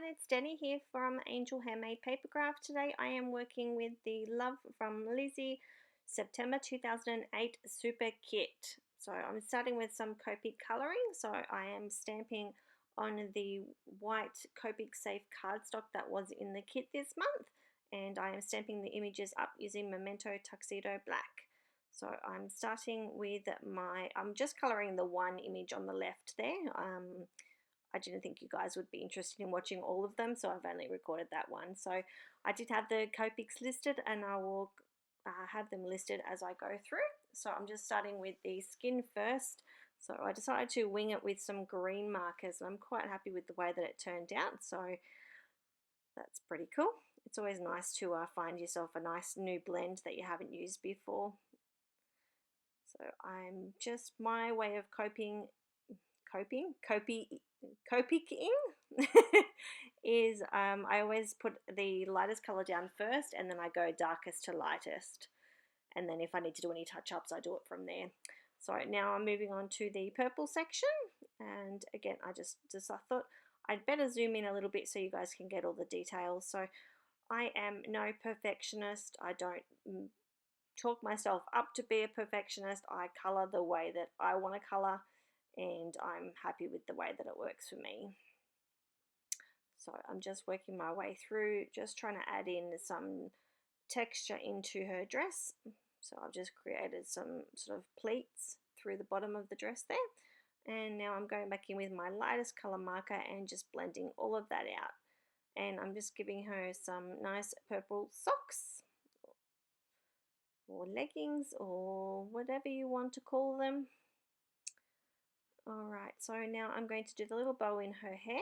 everyone, it's Deni here from Angel Handmade Papercraft. Today I am working with the Love From Lizi September 2008 Super Kit. So I'm starting with some Copic colouring. So I am stamping on the white Copic Safe cardstock that was in the kit this month, and I am stamping the images up using Memento Tuxedo Black. So I'm starting with I'm just colouring the one image on the left there. I didn't think you guys would be interested in watching all of them, so I've only recorded that one. So I did have the Copics listed, and I will have them listed as I go through. So I'm just starting with the skin first. So I decided to wing it with some green markers, and I'm quite happy with the way that it turned out. So that's pretty cool. It's always nice to find yourself a nice new blend that you haven't used before. So I'm just, my way of coping is I always put the lightest color down first, and then I go darkest to lightest, and then if I need to do any touch-ups I do it from there. So now I'm moving on to the purple section, and again I thought I'd better zoom in a little bit so you guys can get all the details. So I am no perfectionist. I don't talk myself up to be a perfectionist. I color the way that I want to color, and I'm happy with the way that it works for me. So I'm just working my way through, just trying to add in some texture into her dress. So I've just created some sort of pleats through the bottom of the dress there. And now I'm going back in with my lightest color marker and just blending all of that out. And I'm just giving her some nice purple socks or leggings or whatever you want to call them. Alright, so now I'm going to do the little bow in her hair.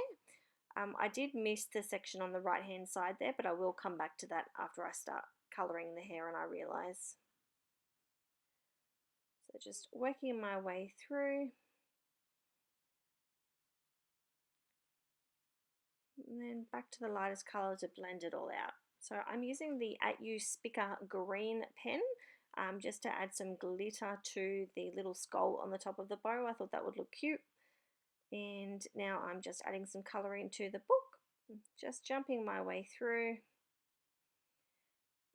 I did miss the section on the right hand side there, but I will come back to that after I start colouring the hair and I realise. So just working my way through. And then back to the lightest colour to blend it all out. So I'm using the @U Spica green pen just to add some glitter to the little skull on the top of the bow. I thought that would look cute. And now I'm just adding some colouring to the book, just jumping my way through.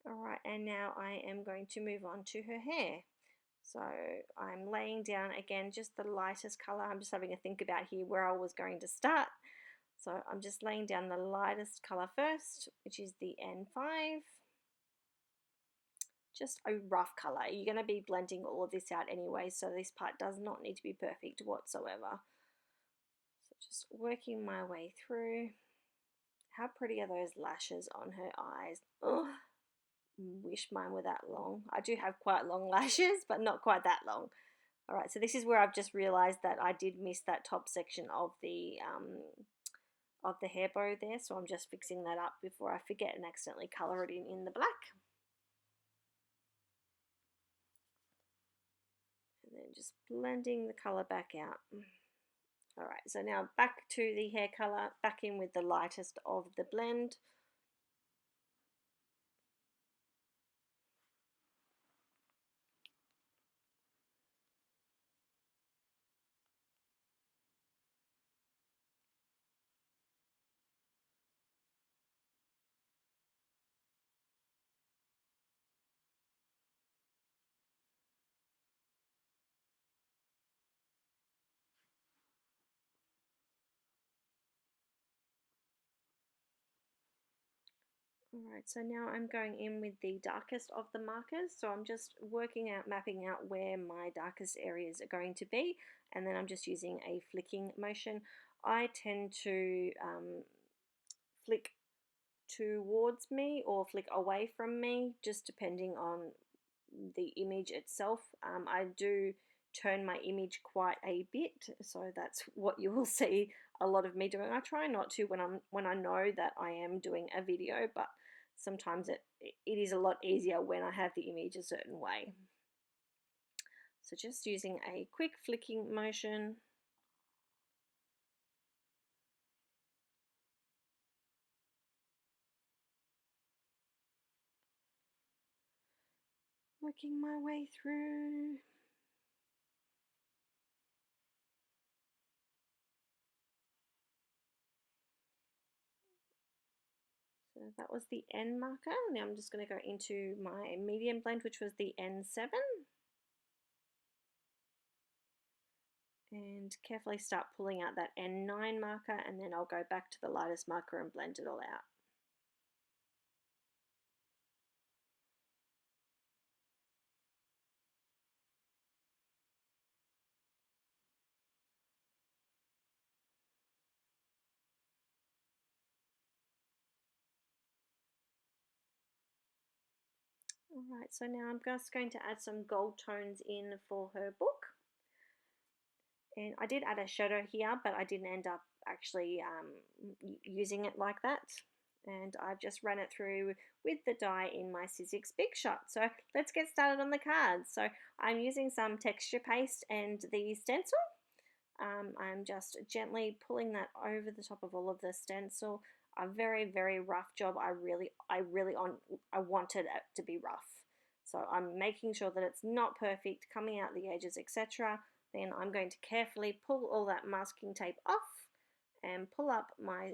Alright, and now I am going to move on to her hair. So I'm laying down again just the lightest colour. I'm just having a think about here where I was going to start. So I'm just laying down the lightest colour first, which is the N5. Just a rough colour. You're going to be blending all of this out anyway, so this part does not need to be perfect whatsoever. So just working my way through. How pretty are those lashes on her eyes? Oh, wish mine were that long. I do have quite long lashes, but not quite that long. Alright, so this is where I've just realised that I did miss that top section of the hair bow there, so I'm just fixing that up before I forget and accidentally colour it in the black. And then just blending the colour back out. Alright, so now back to the hair colour, back in with the lightest of the blend. Alright, so now I'm going in with the darkest of the markers. So I'm just mapping out where my darkest areas are going to be, and then I'm just using a flicking motion. I tend to flick towards me or flick away from me, just depending on the image itself. I do turn my image quite a bit, so that's what you will see a lot of me doing. I try not to when I know that I am doing a video, but sometimes it is a lot easier when I have the image a certain way. So just using a quick flicking motion. Working my way through. that was the N marker. Now I'm just going to go into my medium blend, which was the N7. And carefully start pulling out that N9 marker, and then I'll go back to the lightest marker and blend it all out. Alright, so now I'm just going to add some gold tones in for her book. And I did add a shadow here, but I didn't end up actually using it like that. And I've just ran it through with the dye in my Sizzix Big Shot. So let's get started on the cards. So I'm using some texture paste and the stencil. I'm just gently pulling that over the top of all of the stencil. A very, very rough job. I wanted it to be rough. So I'm making sure that it's not perfect, coming out the edges, etc. Then I'm going to carefully pull all that masking tape off and pull up my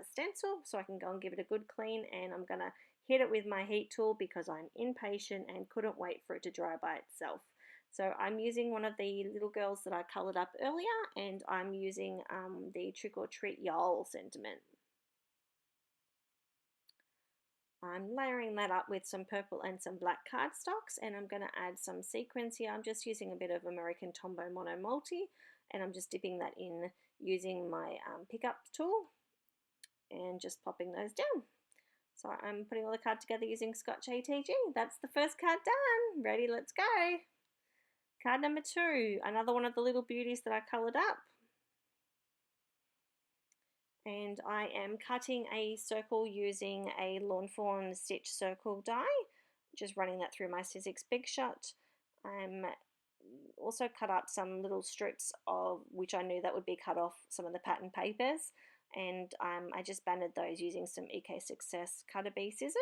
stencil so I can go and give it a good clean, and I'm going to hit it with my heat tool because I'm impatient and couldn't wait for it to dry by itself. So I'm using one of the little girls that I coloured up earlier, and I'm using the Trick or Treat Y'all sentiment. I'm layering that up with some purple and some black cardstocks, and I'm going to add some sequins here. I'm just using a bit of American Tombow Mono Multi, and I'm just dipping that in using my pickup tool and just popping those down. So I'm putting all the card together using Scotch ATG. That's the first card done. Ready, let's go. Card number 2, another one of the little beauties that I coloured up. And I am cutting a circle using a Lawn Fawn Stitch Circle die, just running that through my Sizzix Big Shot. I'm also cut up some little strips of which I knew that would be cut off some of the pattern papers, and I just banded those using some EK Success Cutter Bee scissors,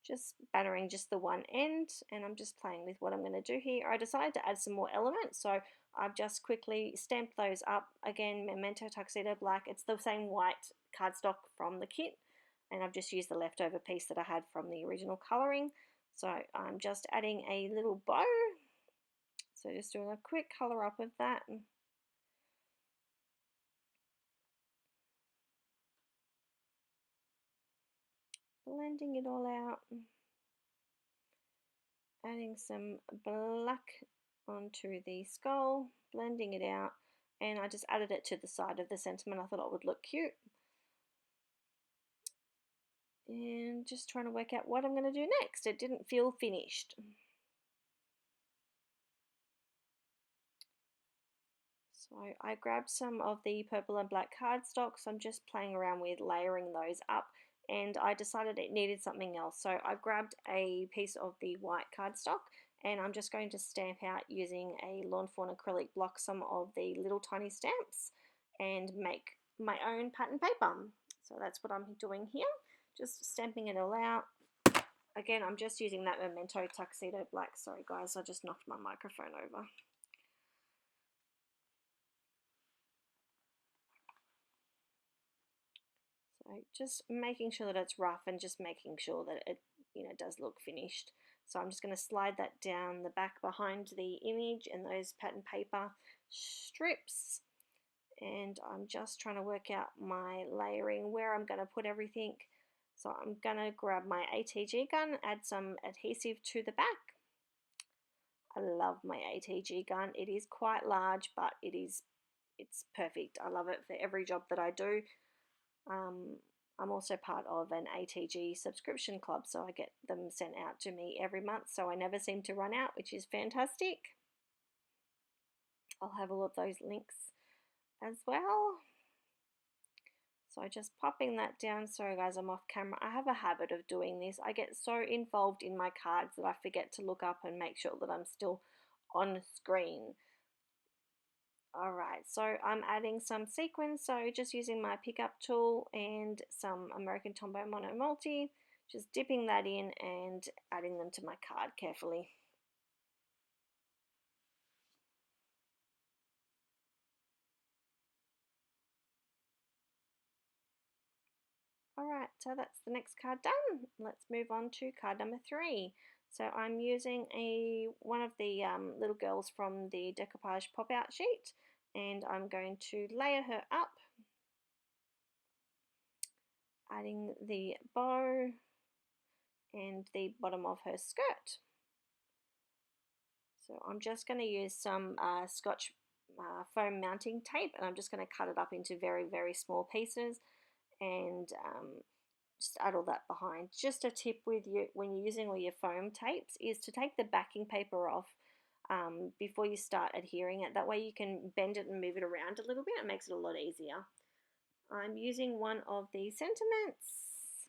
just battering just the one end, and I'm just playing with what I'm going to do here. I decided to add some more elements, so I've just quickly stamped those up. Again, Memento Tuxedo Black. It's the same white cardstock from the kit, and I've just used the leftover piece that I had from the original colouring. So I'm just adding a little bow. So just doing a quick colour up of that. Blending it all out. Adding some black onto the skull, blending it out, and I just added it to the side of the sentiment. I thought it would look cute. And just trying to work out what I'm going to do next. It didn't feel finished. So I grabbed some of the purple and black cardstocks. I'm just playing around with layering those up, and I decided it needed something else. So I grabbed a piece of the white cardstock, and I'm just going to stamp out using a Lawn Fawn acrylic block some of the little tiny stamps and make my own pattern paper. So that's what I'm doing here, just stamping it all out. Again, I'm just using that Memento Tuxedo Black. Sorry guys, I just knocked my microphone over. So just making sure that it's rough and just making sure that it, does look finished. So I'm just going to slide that down the back behind the image and those pattern paper strips. And I'm just trying to work out my layering, where I'm going to put everything. So I'm going to grab my ATG gun, add some adhesive to the back. I love my ATG gun. It is quite large, but it's perfect. I love it for every job that I do. I'm also part of an ATG subscription club, so I get them sent out to me every month, so I never seem to run out, which is fantastic. I'll have all of those links as well. So just popping that down. Sorry guys, I'm off camera. I have a habit of doing this. I get so involved in my cards that I forget to look up and make sure that I'm still on screen. Alright, so I'm adding some sequins, so just using my pickup tool and some American Tombow Mono Multi, just dipping that in and adding them to my card carefully. Alright, so that's the next card done. Let's move on to card number 3. So I'm using one of the little girls from the decoupage pop-out sheet, and I'm going to layer her up, adding the bow and the bottom of her skirt. So I'm just going to use some Scotch foam mounting tape, and I'm just going to cut it up into very, very small pieces, and just add all that behind. Just a tip with you when you're using all your foam tapes is to take the backing paper off before you start adhering it. That way you can bend it and move it around a little bit. It makes it a lot easier. I'm using one of the sentiments.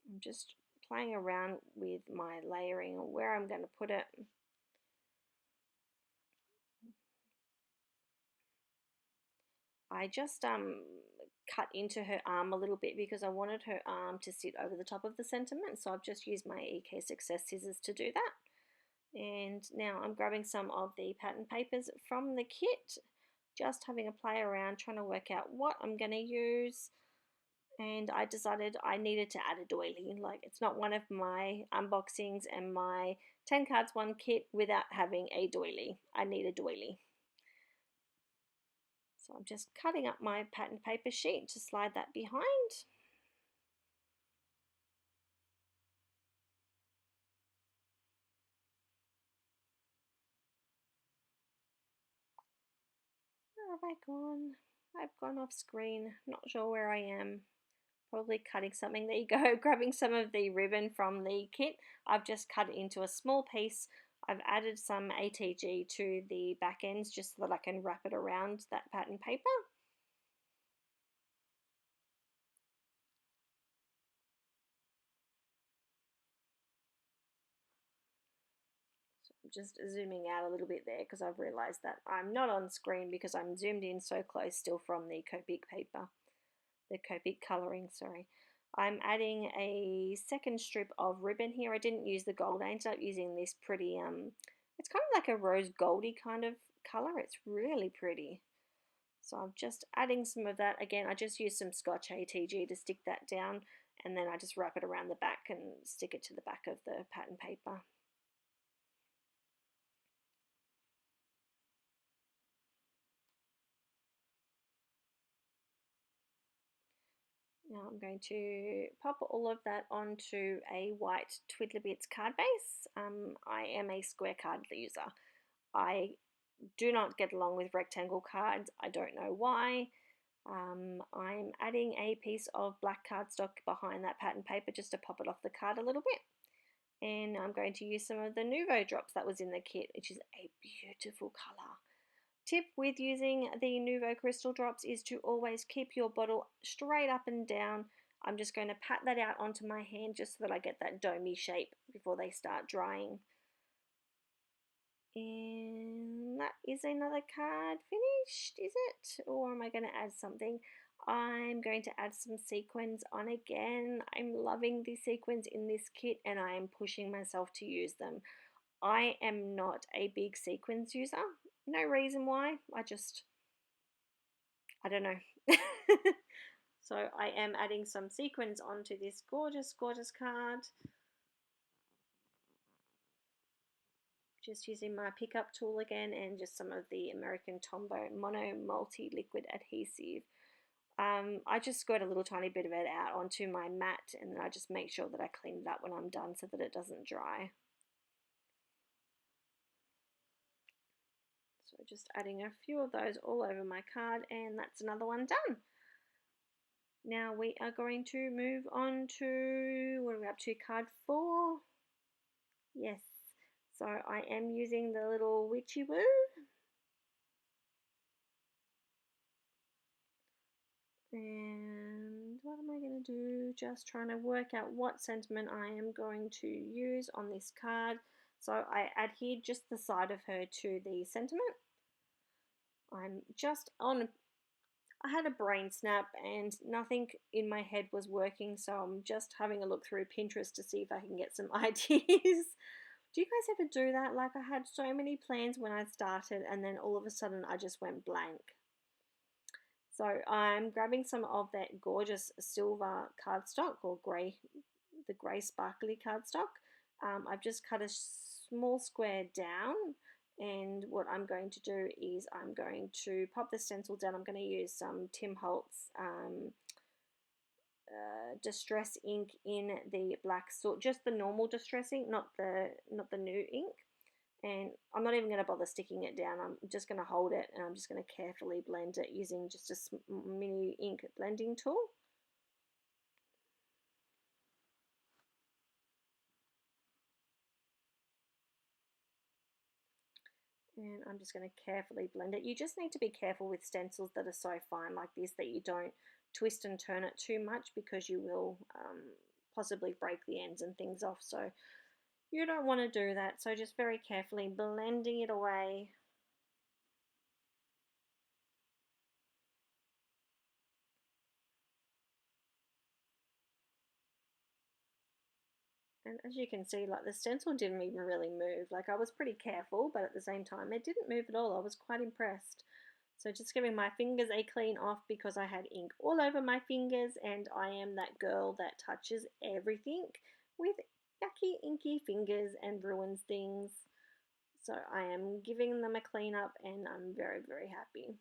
I'm just playing around with my layering or where I'm going to put it. I just cut into her arm a little bit because I wanted her arm to sit over the top of the sentiment, so I've just used my EK Success scissors to do that. And now I'm grabbing some of the pattern papers from the kit, just having a play around trying to work out what I'm going to use. And I decided I needed to add a doily. Like, it's not one of my unboxings and my 10 cards 1 kit without having a doily. I need a doily. So I'm just cutting up my pattern paper sheet to slide that behind. Where have I gone? I've gone off screen. Not sure where I am. Probably cutting something. There you go. Grabbing some of the ribbon from the kit. I've just cut it into a small piece. I've added some ATG to the back ends just so that I can wrap it around that pattern paper. So I'm just zooming out a little bit there because I've realized that I'm not on screen because I'm zoomed in so close still from the Copic paper. The Copic colouring, sorry. I'm adding a second strip of ribbon here. I didn't use the gold. I ended up using this pretty, it's kind of like a rose goldy kind of colour. It's really pretty. So I'm just adding some of that. Again, I just used some Scotch ATG to stick that down, and then I just wrap it around the back and stick it to the back of the pattern paper. Now I'm going to pop all of that onto a white Twiddler Bits card base. I am a square card user. I do not get along with rectangle cards. I don't know why. I'm adding a piece of black cardstock behind that pattern paper just to pop it off the card a little bit. And I'm going to use some of the Nuvo drops that was in the kit, which is a beautiful colour. Tip with using the Nuvo crystal drops is to always keep your bottle straight up and down. I'm just going to pat that out onto my hand just so that I get that domey shape before they start drying. And that is another card finished, is it? Or am I going to add something? I'm going to add some sequins on again. I'm loving the sequins in this kit and I am pushing myself to use them. I am not a big sequins user. No reason why. I don't know. So I am adding some sequins onto this gorgeous, gorgeous card. Just using my pickup tool again and just some of the American Tombow Mono Multi-Liquid Adhesive. I just squirt a little tiny bit of it out onto my mat and then I just make sure that I clean it up when I'm done so that it doesn't dry. So just adding a few of those all over my card and that's another one done. Now we are going to move on to, what are we up to, card 4? Yes, so I am using the little witchy woo. And what am I going to do? Just trying to work out what sentiment I am going to use on this card. So I adhered just the side of her to the sentiment. I'm just on, I had a brain snap and nothing in my head was working, so I'm just having a look through Pinterest to see if I can get some ideas. Do you guys ever do that? Like, I had so many plans when I started and then all of a sudden I just went blank. So I'm grabbing some of that gorgeous silver cardstock, or grey, the grey sparkly cardstock. I've just cut a small square down, and what I'm going to do is I'm going to pop the stencil down. I'm going to use some Tim Holtz distress ink in the black sort, just the normal distress ink, not the new ink. And I'm not even going to bother sticking it down. I'm just going to hold it, and I'm just going to carefully blend it using just a mini ink blending tool. And I'm just going to carefully blend it. You just need to be careful with stencils that are so fine like this, that you don't twist and turn it too much, because you will possibly break the ends and things off. So you don't want to do that. So just very carefully blending it away. And as you can see, like, the stencil didn't even really move. Like, I was pretty careful, but at the same time, it didn't move at all. I was quite impressed. So just giving my fingers a clean off, because I had ink all over my fingers, and I am that girl that touches everything with yucky, inky fingers and ruins things. So I am giving them a clean up, and I'm very, very happy.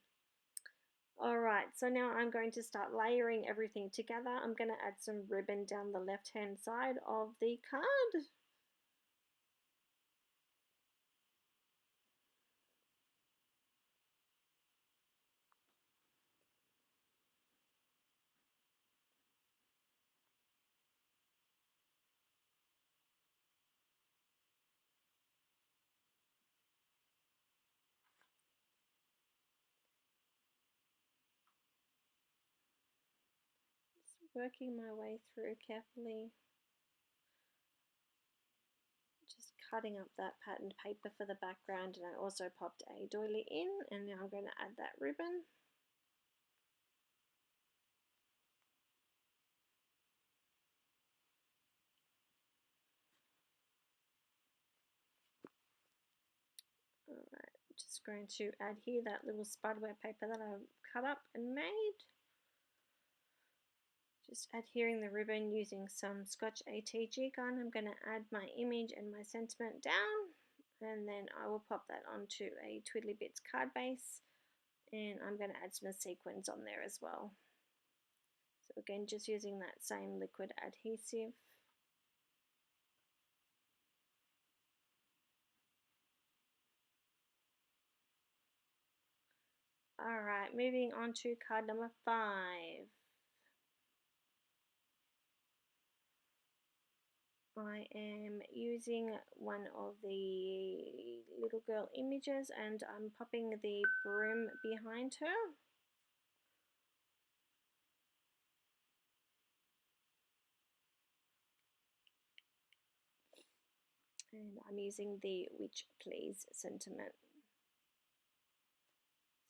Alright, so now I'm going to start layering everything together. I'm going to add some ribbon down the left hand side of the card. Just working my way through carefully. Just cutting up that patterned paper for the background, and I also popped a doily in, and now I'm going to add that ribbon. Alright, just going to add here that little spiderweb paper that I've cut up and made. Just adhering the ribbon using some Scotch ATG gun. I'm going to add my image and my sentiment down, and then I will pop that onto a Twiddly Bits card base, and I'm going to add some sequins on there as well. So again, just using that same liquid adhesive. Alright, moving on to card number 5. I am using one of the little girl images, and I'm popping the broom behind her. And I'm using the Witch Please sentiment.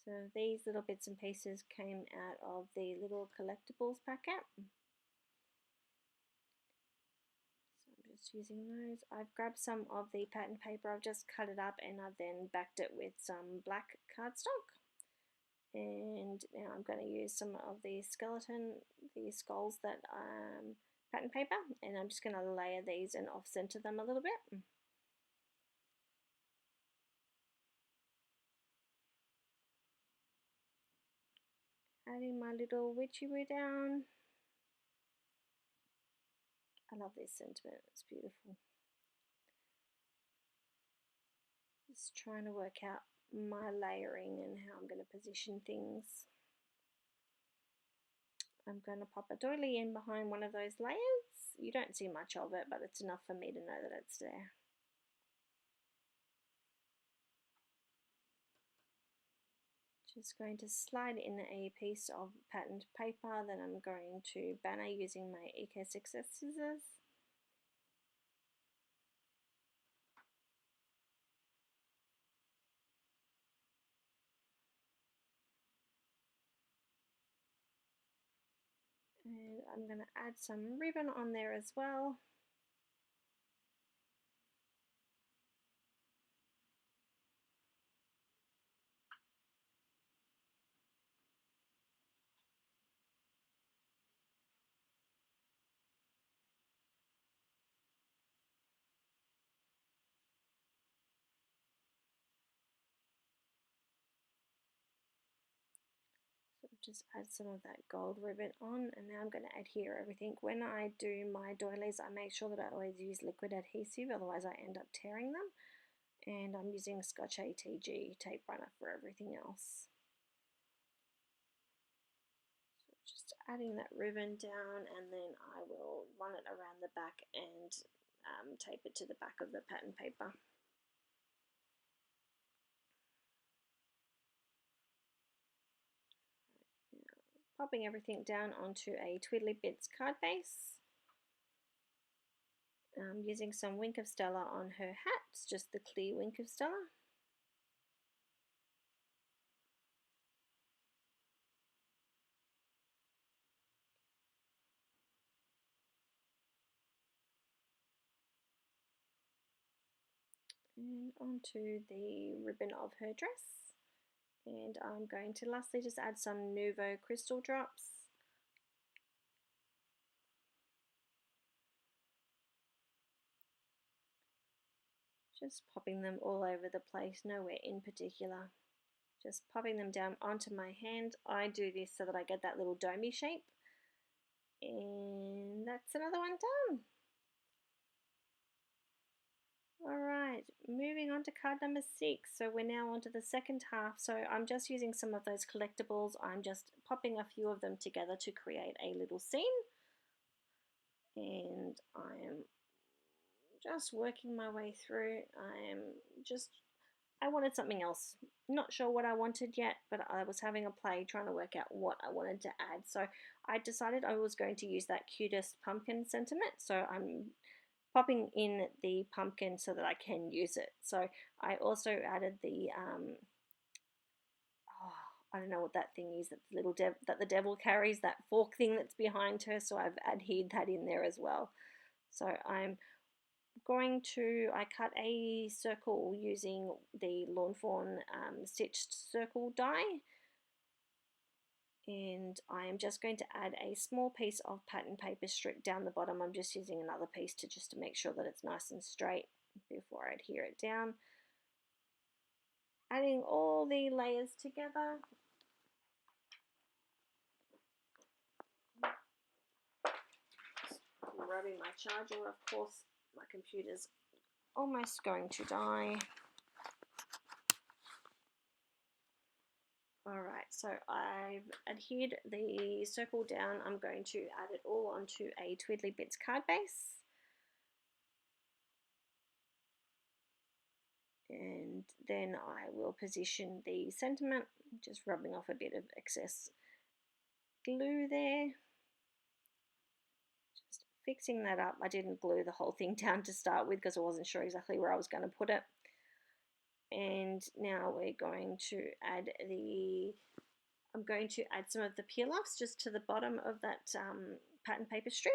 So these little bits and pieces came out of the little collectibles packet. So I'm just using those. I've grabbed some of the pattern paper, I've just cut it up, and I've then backed it with some black cardstock. And now I'm going to use some of the skulls that pattern paper, and I'm just going to layer these and off center them a little bit. Adding my little witchy woo down. I love this sentiment, it's beautiful. Just trying to work out my layering and how I'm going to position things. I'm going to pop a doily in behind one of those layers. You don't see much of it, but it's enough for me to know that it's there. Just going to slide in a piece of patterned paper, then I'm going to banner using my EK Success scissors. And I'm going to add some ribbon on there as well. Just add some of that gold ribbon on, and now I'm going to adhere everything. When I do my doilies, I make sure that I always use liquid adhesive, otherwise I end up tearing them. And I'm using Scotch ATG tape runner for everything else. So just adding that ribbon down, and then I will run it around the back and tape it to the back of the pattern paper. Popping everything down onto a Twiddly Bits card base. Using some Wink of Stella on her hat, it's just the clear Wink of Stella. And onto the ribbon of her dress. And I'm going to lastly just add some Nouveau crystal drops. Just popping them all over the place, nowhere in particular. Just popping them down onto my hand. I do this so that I get that little domey shape. And that's another one done. Alright, moving on to card number 6. So we're now onto the second half. So I'm just using some of those collectibles. I'm just popping a few of them together to create a little scene. And I'm just working my way through. I wanted something else. Not sure what I wanted yet, but I was having a play trying to work out what I wanted to add. So I decided I was going to use that cutest pumpkin sentiment. So I'm popping in the pumpkin so that I can use it. So I also added the I don't know what that thing is, that the devil carries, that fork thing that's behind her. So I've adhered that in there as well. So I cut a circle using the Lawn Fawn stitched circle die, and I am just going to add a small piece of pattern paper strip down the bottom. I'm just using another piece just to make sure that it's nice and straight before I adhere it down. Adding all the layers together. Just grabbing my charger, of course my computer's almost going to die. Alright, so I've adhered the circle down. I'm going to add it all onto a Twiddly Bits card base. And then I will position the sentiment, just rubbing off a bit of excess glue there. Just fixing that up. I didn't glue the whole thing down to start with because I wasn't sure exactly where I was going to put it. And now we're going to add I'm going to add some of the peel-offs just to the bottom of that pattern paper strip.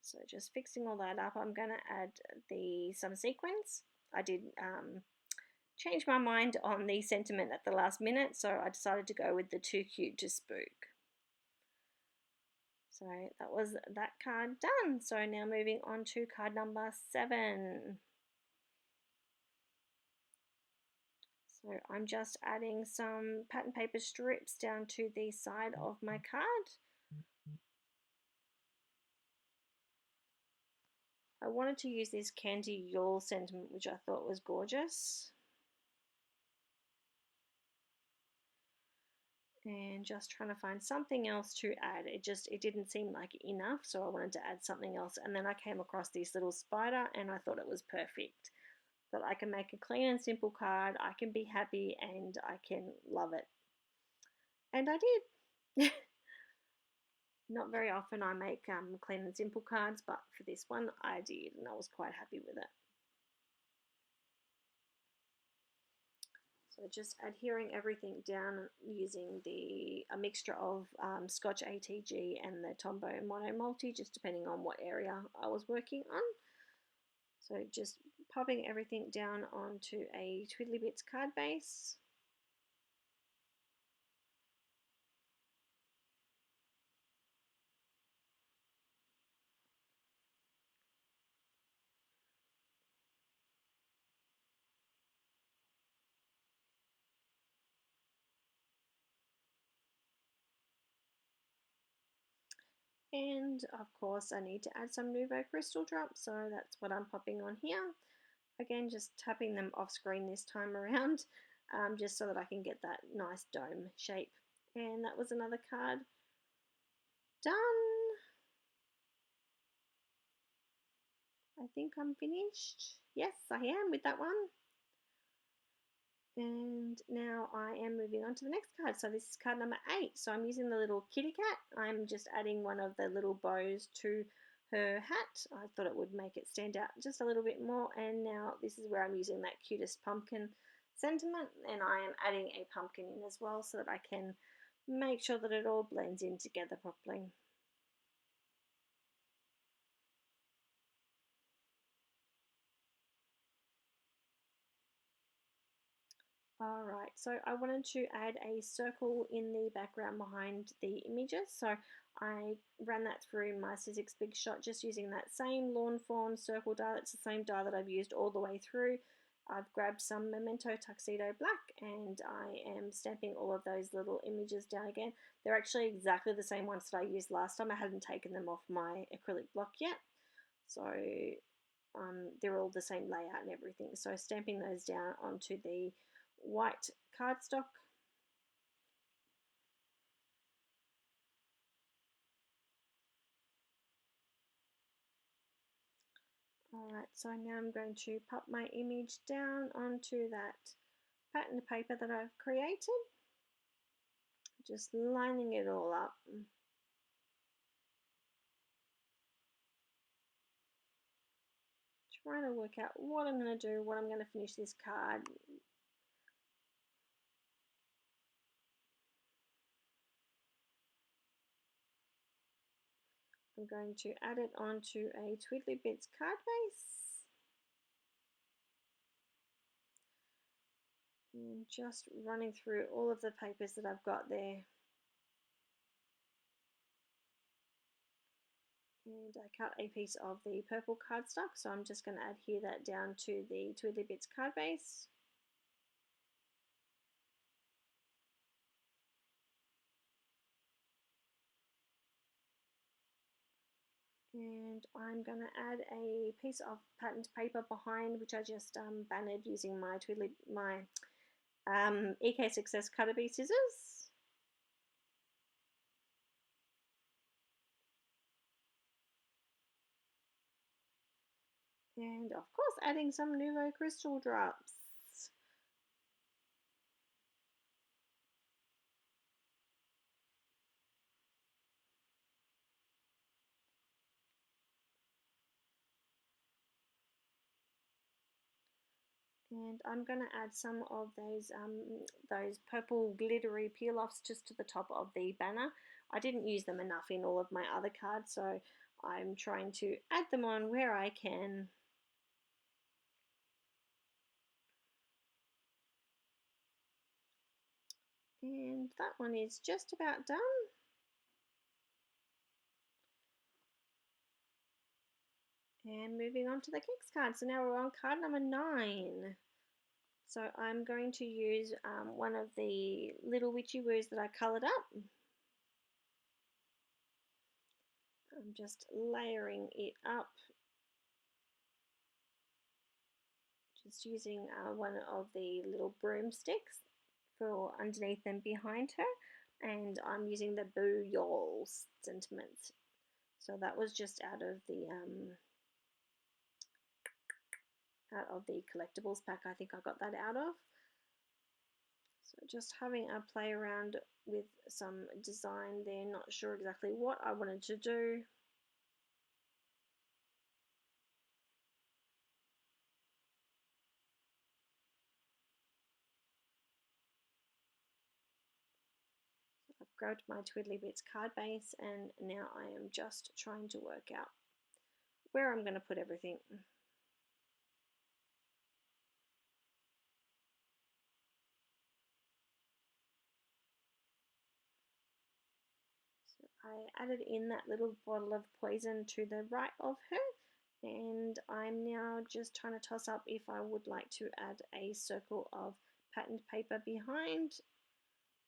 So just fixing all that up, I'm going to add some sequins. I did change my mind on the sentiment at the last minute, so I decided to go with the Too Cute to Spook. So that was that card done. So now moving on to card number 7. So I'm just adding some pattern paper strips down to the side of my card. I wanted to use this Candy Yule sentiment, which I thought was gorgeous. And just trying to find something else to add. It didn't seem like enough, so I wanted to add something else. And then I came across this little spider and I thought it was perfect. That I can make a clean and simple card, I can be happy, and I can love it. And I did. Not very often I make clean and simple cards, but for this one I did, and I was quite happy with it. So just adhering everything down using a mixture of Scotch ATG and the Tombow Mono Multi, just depending on what area I was working on. So just popping everything down onto a Twiddly Bits card base. And of course I need to add some Nuvo crystal drops, so that's what I'm popping on here. Again, just tapping them off screen this time around, just so that I can get that nice dome shape. And that was another card done. I think I'm finished. Yes, I am with that one. And now I am moving on to the next card. So this is card number 8. So I'm using the little kitty cat. I'm just adding one of the little bows to her hat. I thought it would make it stand out just a little bit more. And now this is where I'm using that cutest pumpkin sentiment. And I am adding a pumpkin in as well, so that I can make sure that it all blends in together properly. Alright, so I wanted to add a circle in the background behind the images, so I ran that through my Sizzix Big Shot just using that same Lawn Fawn circle die. It's the same die that I've used all the way through. I've grabbed some Memento Tuxedo Black and I am stamping all of those little images down again. They're actually exactly the same ones that I used last time. I hadn't taken them off my acrylic block yet, so they're all the same layout and everything. So stamping those down onto the white cardstock. Alright, so now I'm going to pop my image down onto that pattern paper that I've created, just lining it all up. Trying to work out what I'm going to do, what I'm going to finish this card. I'm going to add it onto a Twiddly Bits card base. And just running through all of the papers that I've got there. And I cut a piece of the purple cardstock, so I'm just going to adhere that down to the Twiddly Bits card base. And I'm going to add a piece of patterned paper behind, which I just bannered using my EK Success Cutter Bee scissors. And of course adding some Nuvo crystal drops. And I'm going to add some of those purple glittery peel-offs just to the top of the banner. I didn't use them enough in all of my other cards, so I'm trying to add them on where I can. And that one is just about done. And moving on to the kicks card. So now we're on card number 9. So I'm going to use one of the little witchy woos that I coloured up. I'm just layering it up. Just using one of the little broomsticks for underneath and behind her. And I'm using the Boo Y'all sentiment. So that was just out of the collectibles pack. I think I got that out of. So just having a play around with some design there, not sure exactly what I wanted to do. I've grabbed my Twiddly Bits card base and now I am just trying to work out where I'm going to put everything. I added in that little bottle of poison to the right of her, and I'm now just trying to toss up if I would like to add a circle of patterned paper behind.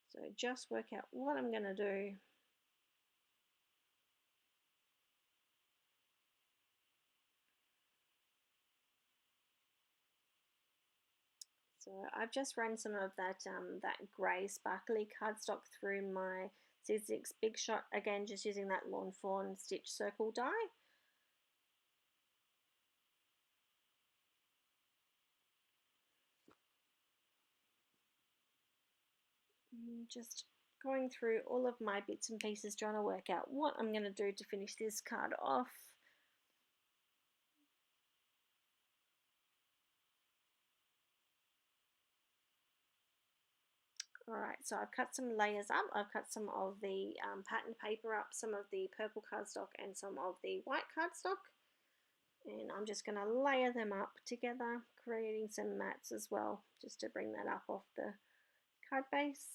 So just work out what I'm going to do. So I've just run some of that grey sparkly cardstock through my Sizzix Big Shot, again just using that Lawn Fawn stitch circle die. Just going through all of my bits and pieces, trying to work out what I'm going to do to finish this card off. Alright, so I've cut some layers up. I've cut some of the pattern paper up, some of the purple cardstock and some of the white cardstock. And I'm just going to layer them up together, creating some mats as well, just to bring that up off the card base.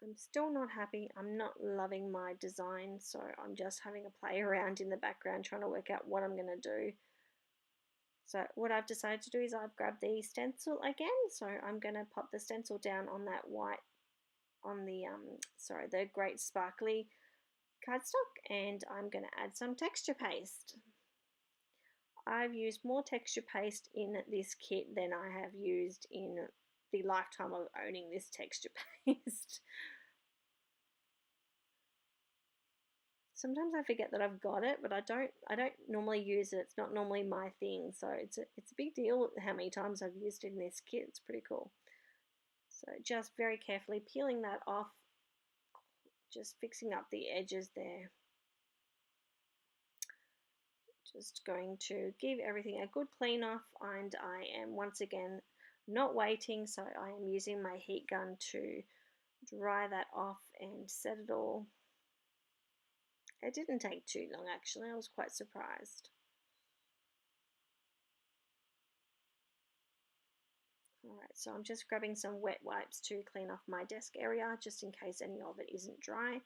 I'm still not happy. I'm not loving my design, so I'm just having a play around in the background trying to work out what I'm going to do. So what I've decided to do is I've grabbed the stencil again, so I'm going to pop the stencil down on that white, on the the great sparkly cardstock, and I'm going to add some texture paste. I've used more texture paste in this kit than I have used in the lifetime of owning this texture paste. Sometimes I forget that I've got it, but I don't normally use it. It's not normally my thing, so it's a big deal how many times I've used it in this kit. It's pretty cool. So just very carefully peeling that off, just fixing up the edges there. Just going to give everything a good clean off, and I am once again not waiting, so I am using my heat gun to dry that off and set it all. It didn't take too long actually, I was quite surprised. Alright, so I'm just grabbing some wet wipes to clean off my desk area just in case any of it isn't dry.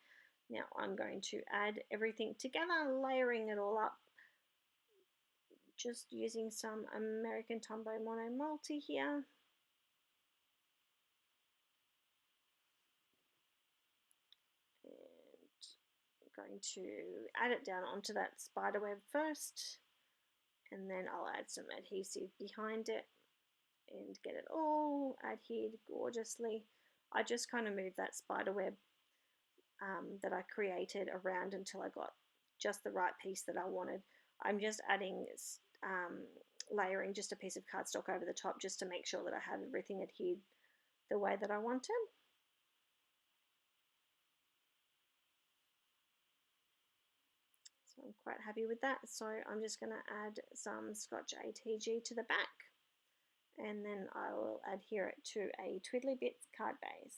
Now I'm going to add everything together, layering it all up. Just using some American Tombow Mono Multi here. And I'm going to add it down onto that spider web first, and then I'll add some adhesive behind it and get it all adhered gorgeously. I just kind of moved that spider web that I created around until I got just the right piece that I wanted. I'm just adding layering just a piece of cardstock over the top just to make sure that I have everything adhered the way that I wanted. So I'm quite happy with that. So I'm just going to add some Scotch ATG to the back, and then I will adhere it to a Twiddly Bits card base.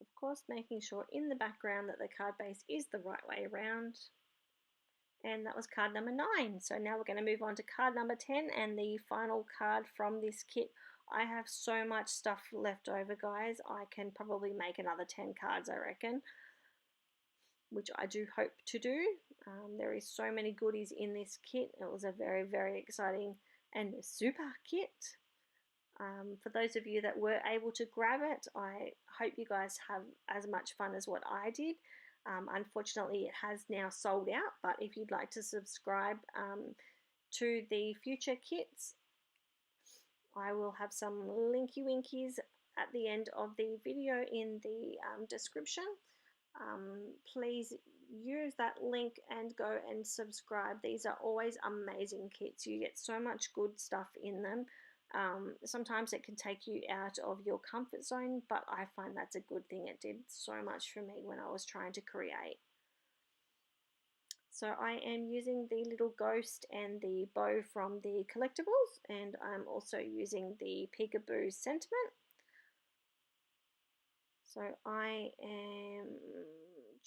Of course, making sure in the background that the card base is the right way around. And that was card number 9. So now we're going to move on to card number 10 and the final card from this kit. I have so much stuff left over, guys. I can probably make another 10 cards, I reckon, which I do hope to do. There is so many goodies in this kit. It was a very, very exciting and super kit. For those of you that were able to grab it, I hope you guys have as much fun as what I did. Unfortunately, it has now sold out, but if you'd like to subscribe to the future kits, I will have some linky winkies at the end of the video in the description. Please use that link and go and subscribe. These are always amazing kits. You get so much good stuff in them. Sometimes it can take you out of your comfort zone, but I find that's a good thing. It did so much for me when I was trying to create. So I am using the little ghost and the bow from the collectibles, and I'm also using the Peekaboo sentiment. So I am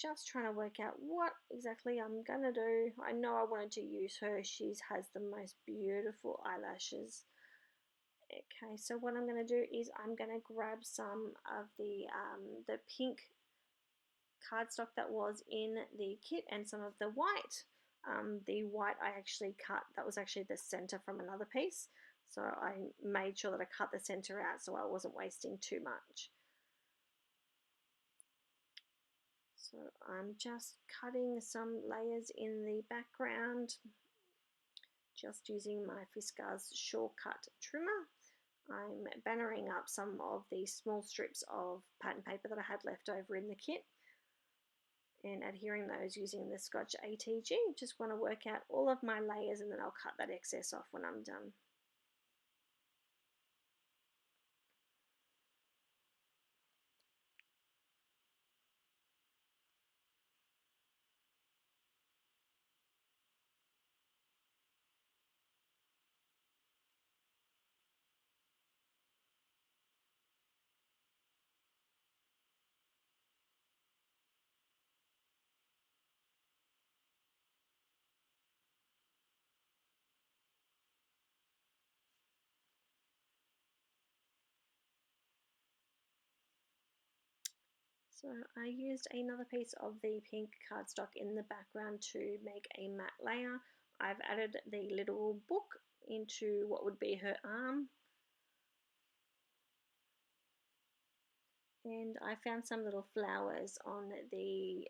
just trying to work out what exactly I'm going to do. I know I wanted to use her. She has the most beautiful eyelashes. Okay, so what I'm going to do is I'm going to grab some of the pink cardstock that was in the kit and some of the white. The white I actually cut, that was actually the center from another piece. So I made sure that I cut the center out so I wasn't wasting too much. So I'm just cutting some layers in the background, just using my Fiskars shortcut trimmer. I'm bannering up some of the small strips of pattern paper that I had left over in the kit and adhering those using the Scotch ATG. Just want to work out all of my layers and then I'll cut that excess off when I'm done. So I used another piece of the pink cardstock in the background to make a matte layer. I've added the little book into what would be her arm. And I found some little flowers on the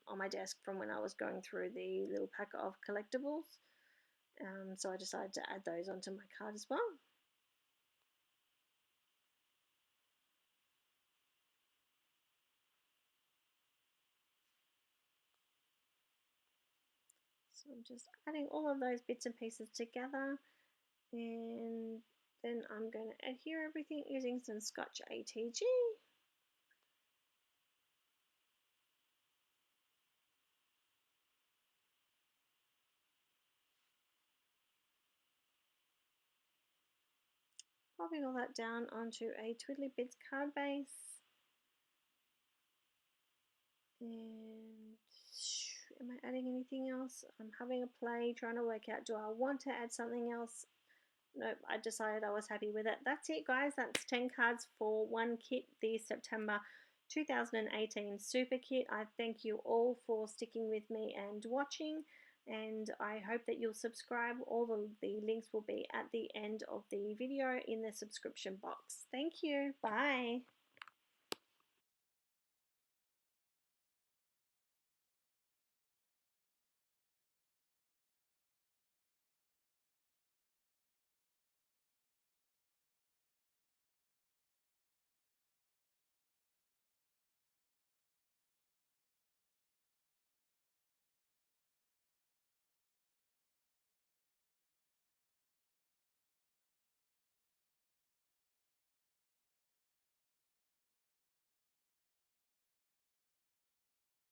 on my desk from when I was going through the little pack of collectibles. So I decided to add those onto my card as well. So I'm just adding all of those bits and pieces together, and then I'm going to adhere everything using some Scotch ATG. Popping all that down onto a Twiddly Bits card base. And am I adding anything else? I'm having a play, trying to work out, do I want to add something else? Nope, I decided I was happy with it. That's it, guys. That's 10 cards for one kit, the September 2018 Super Kit. I thank you all for sticking with me and watching, and I hope that you'll subscribe. All the links will be at the end of the video in the subscription box. Thank you. Bye.